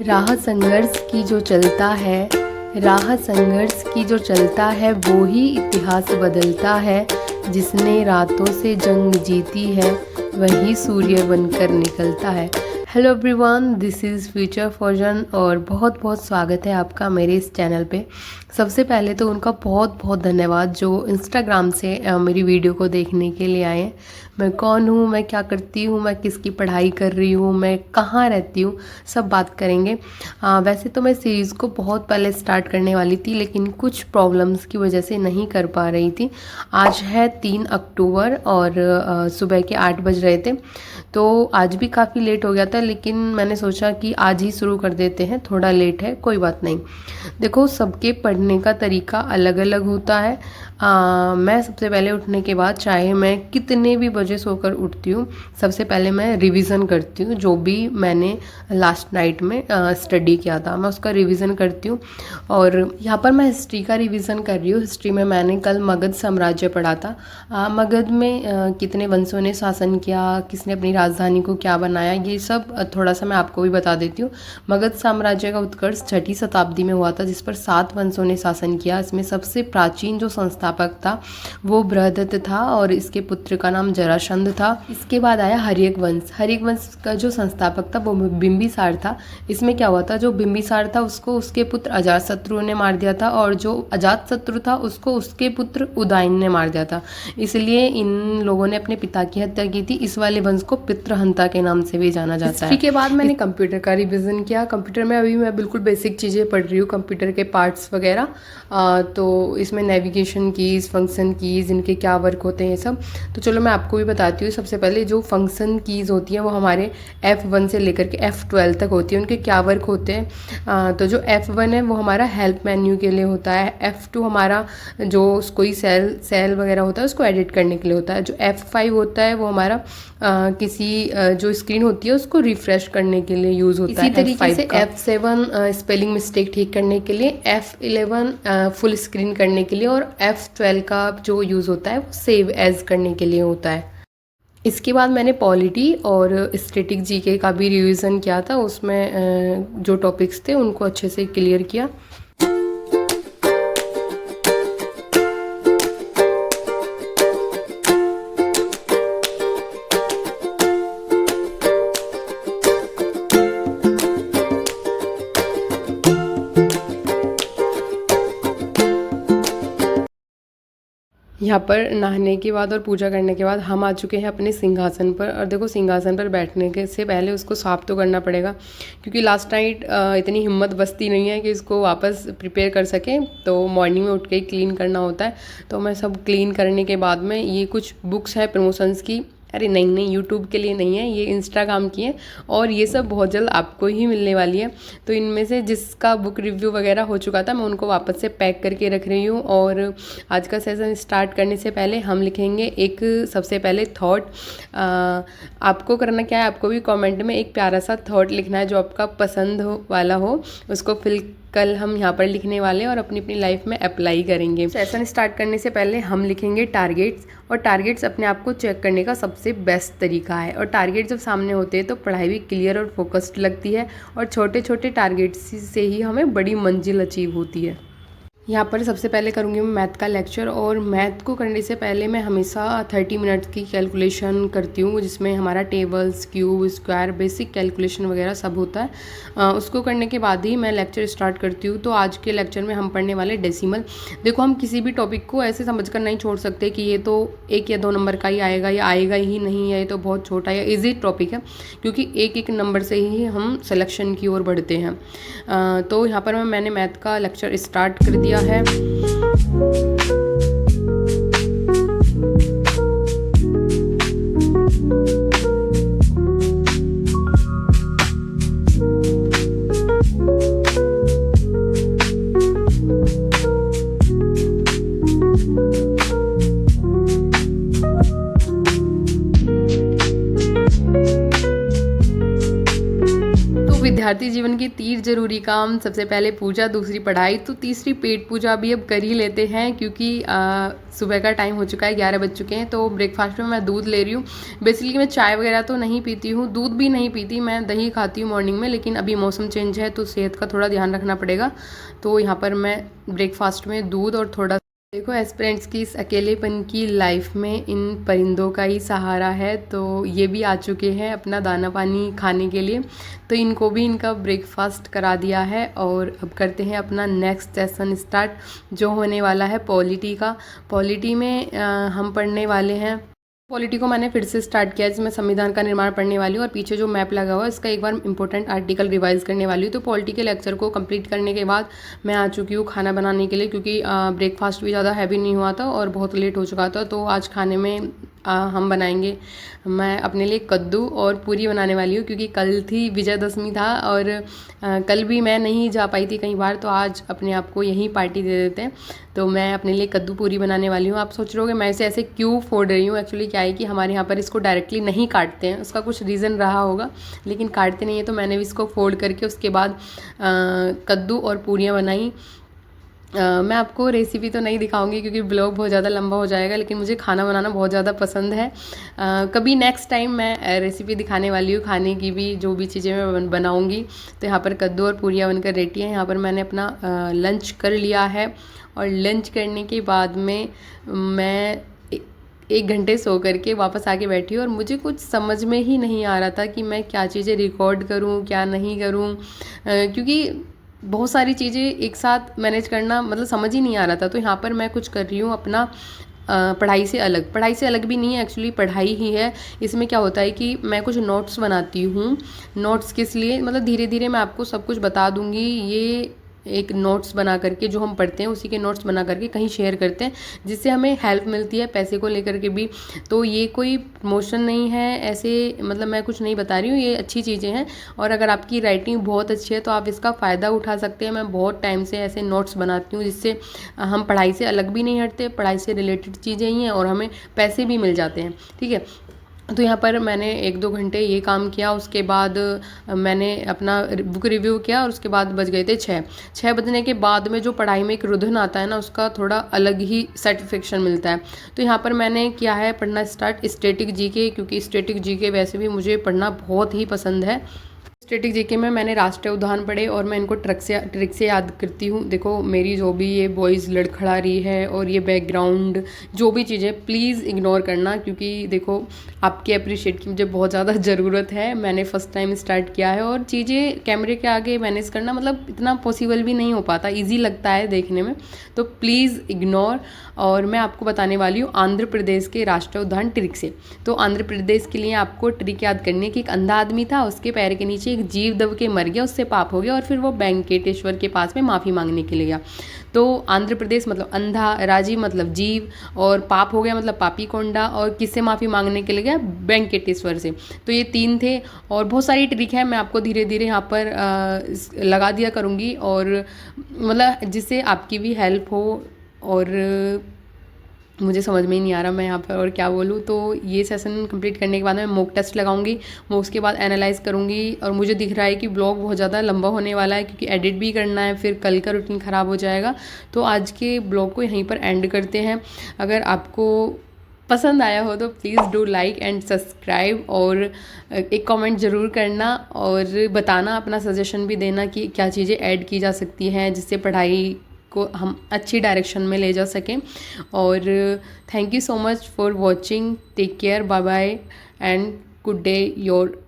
राह संघर्ष की जो चलता है, राह संघर्ष की जो चलता है, वो ही इतिहास बदलता है। जिसने रातों से जंग जीती है, वही सूर्य बनकर निकलता है। Hello everyone, this is future फॉर्जन और बहुत बहुत स्वागत है आपका मेरे इस चैनल पे। सबसे पहले तो उनका बहुत बहुत धन्यवाद जो इंस्टाग्राम से मेरी वीडियो को देखने के लिए आए। मैं कौन हूँ, मैं क्या करती हूँ, मैं किसकी पढ़ाई कर रही हूँ, मैं कहाँ रहती हूँ, सब बात करेंगे। वैसे तो मैं सीरीज़ को बहुत पहले स्टार्ट करने वाली थी, लेकिन कुछ प्रॉब्लम्स की वजह से नहीं कर पा रही थी। आज है 3 अक्टूबर और सुबह के 8 बज रहे थे, तो आज भी काफ़ी लेट हो गया था, लेकिन मैंने सोचा कि आज ही शुरू कर देते हैं। थोड़ा लेट है, कोई बात नहीं। देखो, सबके पढ़ने का तरीका अलग अलग होता है। मैं सबसे पहले उठने के बाद, चाहे मैं कितने भी बजे सोकर उठती हूँ, सबसे पहले मैं रिवीजन करती हूँ। जो भी मैंने लास्ट नाइट में स्टडी किया था, मैं उसका रिवीजन करती हूँ। और यहाँ पर मैं हिस्ट्री का रिवीजन कर रही हूँ। हिस्ट्री में मैंने कल मगध साम्राज्य पढ़ा था। मगध में कितने वंशों ने शासन किया, किसने अपनी राजधानी को क्या बनाया, ये सब थोड़ा सा मैं आपको भी बता देती हूँ। मगध साम्राज्य का उत्कर्ष 6वीं शताब्दी में हुआ था, जिस पर 7 वंशों ने शासन किया। इसमें सबसे प्राचीन जो संस्थापक था वो बृहदत्त था और इसके पुत्र का नाम जरासंध था। इसके बाद आया हर्यक वंश। हर्यक वंश का जो संस्थापक था वो बिंबिसार था। इसमें क्या हुआ था, जो बिंबिसार था उसको उसके पुत्र अजातशत्रु ने मार दिया था, और जो अजातशत्रु था उसको उसके पुत्र उदयन ने मार दिया था। इसलिए इन लोगों ने अपने पिता की हत्या की थी। इस वाले वंश को पितृहंता के नाम से भी जाना जाता है। इसके बाद मैंने कंप्यूटर का रिवीजन किया। कंप्यूटर में अभी मैं बिल्कुल बेसिक चीज़ें पढ़ रही हूँ, कंप्यूटर के पार्ट्स वगैरह। तो इसमें नेविगेशन कीज़, फंक्शन कीज़, इनके क्या वर्क होते हैं, ये सब। तो चलो मैं आपको भी बताती हूँ। सबसे पहले जो फंक्शन कीज़ होती हैं वो हमारे F1 से लेकर के F12 तक होती है। उनके क्या वर्क होते हैं, तो जो F1 है वो हमारा हेल्प मेन्यू के लिए होता है। F2 हमारा जो कोई सेल वगैरह होता है उसको एडिट करने के लिए होता है। जो F5 होता है वो हमारा किसी जो स्क्रीन होती है उसको रिफ्रेश करने के लिए यूज़ होता है। इसी तरीके से F7 स्पेलिंग मिस्टेक ठीक करने के लिए, F11 फुल स्क्रीन करने के लिए, और F12 का जो यूज़ होता है वो सेव एज करने के लिए होता है। इसके बाद मैंने पॉलिटी और स्टैटिक जीके का भी रिवीजन किया था। उसमें जो टॉपिक्स थे उनको अच्छे से क्लियर किया। यहाँ पर नहाने के बाद और पूजा करने के बाद हम आ चुके हैं अपने सिंहासन पर। और देखो, सिंहासन पर बैठने के से पहले उसको साफ़ तो करना पड़ेगा, क्योंकि लास्ट नाइट इतनी हिम्मत बचती नहीं है कि इसको वापस प्रिपेयर कर सकें। तो मॉर्निंग में उठ के ही क्लीन करना होता है। तो मैं सब क्लीन करने के बाद में, ये कुछ बुक्स है प्रमोशंस की, अरे नहीं यूट्यूब के लिए नहीं है, ये इंस्टाग्राम की है, और ये सब बहुत जल्द आपको ही मिलने वाली है। तो इनमें से जिसका बुक रिव्यू वगैरह हो चुका था, मैं उनको वापस से पैक करके रख रही हूँ। और आज का सेशन स्टार्ट करने से पहले हम लिखेंगे एक सबसे पहले थॉट। आपको करना क्या है, आपको भी कमेंट में एक प्यारा सा थॉट लिखना है जो आपका पसंद वाला हो। उसको कल हम यहाँ पर लिखने वाले हैं और अपनी अपनी लाइफ में अप्लाई करेंगे। सेशन स्टार्ट करने से पहले हम लिखेंगे टारगेट्स। और टारगेट्स अपने आप को चेक करने का सबसे बेस्ट तरीका है। और टारगेट जब सामने होते हैं तो पढ़ाई भी क्लियर और फोकस्ड लगती है, और छोटे छोटे टारगेट्स से ही हमें बड़ी मंजिल अचीव होती है। यहाँ पर सबसे पहले करूँगी मैं मैथ का लेक्चर। और मैथ को करने से पहले मैं हमेशा 30 मिनट्स की कैलकुलेशन करती हूँ, जिसमें हमारा tables, cube, square, basic calculation वगैरह सब होता है। उसको करने के बाद ही मैं लेक्चर स्टार्ट करती हूँ। तो आज के लेक्चर में हम पढ़ने वाले डेसिमल। देखो, हम किसी भी टॉपिक को ऐसे समझ कर नहीं छोड़ सकते कि ये तो 1 या 2 नंबर का ही आएगा, या आएगा ही नहीं, या ये तो बहुत छोटा या ईजी टॉपिक है, क्योंकि एक नंबर से ही हम सिलेक्शन की ओर बढ़ते हैं। तो यहाँ पर मैंने मैथ का लेक्चर स्टार्ट कर दिया है। भारतीय जीवन के 3 जरूरी काम, सबसे पहले पूजा, दूसरी पढ़ाई, तो तीसरी पेट पूजा भी अब कर ही लेते हैं क्योंकि सुबह का टाइम हो चुका है, 11 बज चुके हैं। तो ब्रेकफास्ट में मैं दूध ले रही हूँ। बेसिकली मैं चाय वगैरह तो नहीं पीती हूँ, दूध भी नहीं पीती, मैं दही खाती हूँ मॉर्निंग में, लेकिन अभी मौसम चेंज है तो सेहत का थोड़ा ध्यान रखना पड़ेगा। तो यहाँ पर मैं ब्रेकफास्ट में दूध और थोड़ा देखो एस्पिरेंट्स की इस अकेलेपन की लाइफ में इन परिंदों का ही सहारा है। तो ये भी आ चुके हैं अपना दाना पानी खाने के लिए, तो इनको भी इनका ब्रेकफास्ट करा दिया है। और अब करते हैं अपना नेक्स्ट सेशन स्टार्ट जो होने वाला है पॉलिटी का। पॉलिटी में हम पढ़ने वाले हैं, पॉलिटी को मैंने फिर से स्टार्ट किया जिसमें संविधान का निर्माण पढ़ने वाली हूँ और पीछे जो मैप लगा हुआ है इसका एक बार इंपॉर्टेंट आर्टिकल रिवाइज करने वाली हूँ। तो पॉलिटी के लेक्चर को कंप्लीट करने के बाद मैं आ चुकी हूँ खाना बनाने के लिए, क्योंकि ब्रेकफास्ट भी ज़्यादा हैवी नहीं हुआ था और बहुत लेट हो चुका था। तो आज खाने में हम बनाएंगे, मैं अपने लिए कद्दू और पूरी बनाने वाली हूँ, क्योंकि कल थी विजयदशमी था और कल भी मैं नहीं जा पाई थी कई बार, तो आज अपने आप को यहीं पार्टी दे देते हैं। तो मैं अपने लिए कद्दू पूरी बनाने वाली हूँ। आप सोच रहे हो कि मैं इसे ऐसे क्यों फोड़ रही हूँ, एक्चुअली क्या है कि हमारे यहाँ पर इसको डायरेक्टली नहीं काटते हैं, उसका कुछ रीज़न रहा होगा, लेकिन काटते नहीं है। तो मैंने भी इसको फोल्ड करके उसके बाद कद्दू और पूरियाँ बनाई। मैं आपको रेसिपी तो नहीं दिखाऊंगी क्योंकि ब्लॉग बहुत ज़्यादा लंबा हो जाएगा, लेकिन मुझे खाना बनाना बहुत ज़्यादा पसंद है। कभी नेक्स्ट टाइम मैं रेसिपी दिखाने वाली हूँ खाने की भी, जो भी चीज़ें मैं बनाऊंगी। तो यहाँ पर कद्दू और पूरियाँ बनकर रेडी हैं। यहाँ पर मैंने अपना लंच कर लिया है और लंच करने के बाद में मैं 1 घंटे सो करके वापस आके बैठी हूँ और मुझे कुछ समझ में ही नहीं आ रहा था कि मैं क्या चीज़ें रिकॉर्ड करूँ क्या नहीं करूँ, क्योंकि बहुत सारी चीज़ें एक साथ मैनेज करना मतलब समझ ही नहीं आ रहा था। तो यहाँ पर मैं कुछ कर रही हूँ अपना पढ़ाई से अलग, पढ़ाई से अलग भी नहीं है, एक्चुअली पढ़ाई ही है। इसमें क्या होता है कि मैं कुछ नोट्स बनाती हूँ। नोट्स किस लिए, मतलब धीरे धीरे मैं आपको सब कुछ बता दूँगी। ये एक नोट्स बना करके जो हम पढ़ते हैं उसी के नोट्स बना करके कहीं शेयर करते हैं, जिससे हमें हेल्प मिलती है पैसे को लेकर के भी। तो ये कोई प्रमोशन नहीं है, ऐसे मतलब मैं कुछ नहीं बता रही हूँ, ये अच्छी चीज़ें हैं। और अगर आपकी राइटिंग बहुत अच्छी है तो आप इसका फ़ायदा उठा सकते हैं। मैं बहुत टाइम से ऐसे नोट्स बनाती हूँ जिससे हम पढ़ाई से अलग भी नहीं हटते, पढ़ाई से रिलेटेड चीज़ें ही हैं और हमें पैसे भी मिल जाते हैं, ठीक है। तो यहाँ पर मैंने 1-2 घंटे ये काम किया, उसके बाद मैंने अपना बुक रिव्यू किया और उसके बाद बज गए थे 6 बजने के बाद में जो पढ़ाई में एक रुधन आता है ना, उसका थोड़ा अलग ही सेटिस्फेक्शन मिलता है। तो यहाँ पर मैंने किया है पढ़ना स्टार्ट स्टैटिक जीके, क्योंकि स्टैटिक जीके वैसे भी मुझे पढ़ना बहुत ही पसंद है। स्टैटिक जीके में मैंने राष्ट्रीय उद्यान पढ़े और मैं इनको ट्रिक से याद करती हूँ। देखो मेरी जो भी ये वॉइस लड़खड़ा रही है और ये बैकग्राउंड जो भी चीज़ें प्लीज़ इग्नोर करना, क्योंकि देखो आपके अप्रिशिएट की मुझे बहुत ज़्यादा ज़रूरत है। मैंने फ़र्स्ट टाइम स्टार्ट किया है और चीज़ें कैमरे के आगे मैनेज करना मतलब इतना पॉसिबल भी नहीं हो पाता, ईजी लगता है देखने में, तो प्लीज़ इग्नोर। और मैं आपको बताने वाली हूँ आंध्र प्रदेश के राष्ट्रीय उद्यान ट्रिक से। तो आंध्र प्रदेश के लिए आपको ट्रिक याद करनी है कि एक अंधा आदमी था, उसके पैर के नीचे एक जीव दब के मर गया, उससे पाप हो गया और फिर वो वेंकटेश्वर के पास में माफ़ी मांगने के लिए गया। तो आंध्र प्रदेश मतलब अंधा, राजीव मतलब जीव, और पाप हो गया मतलब पापी कोंडा, और किससे माफ़ी मांगने के लिए गया, वेंकटेश्वर से। तो ये 3 थे और बहुत सारी ट्रिक है, मैं आपको धीरे धीरे यहाँ पर लगा दिया करूँगी और मतलब जिससे आपकी भी हेल्प हो। और मुझे समझ में ही नहीं आ रहा मैं यहाँ पर और क्या बोलूँ। तो ये सेशन कंप्लीट करने के बाद मैं मॉक टेस्ट लगाऊंगी, मैं उसके बाद एनालाइज करूँगी। और मुझे दिख रहा है कि ब्लॉग बहुत ज़्यादा लंबा होने वाला है, क्योंकि एडिट भी करना है, फिर कल का रूटीन ख़राब हो जाएगा। तो आज के ब्लॉग को यहीं पर एंड करते हैं। अगर आपको पसंद आया हो तो please do like and subscribe, और एक कमेंट ज़रूर करना और बताना, अपना सजेशन भी देना कि क्या चीज़ें ऐड की जा सकती हैं जिससे पढ़ाई को हम अच्छी डायरेक्शन में ले जा सकें। और thank you so much for watching, take care, bye bye and good day your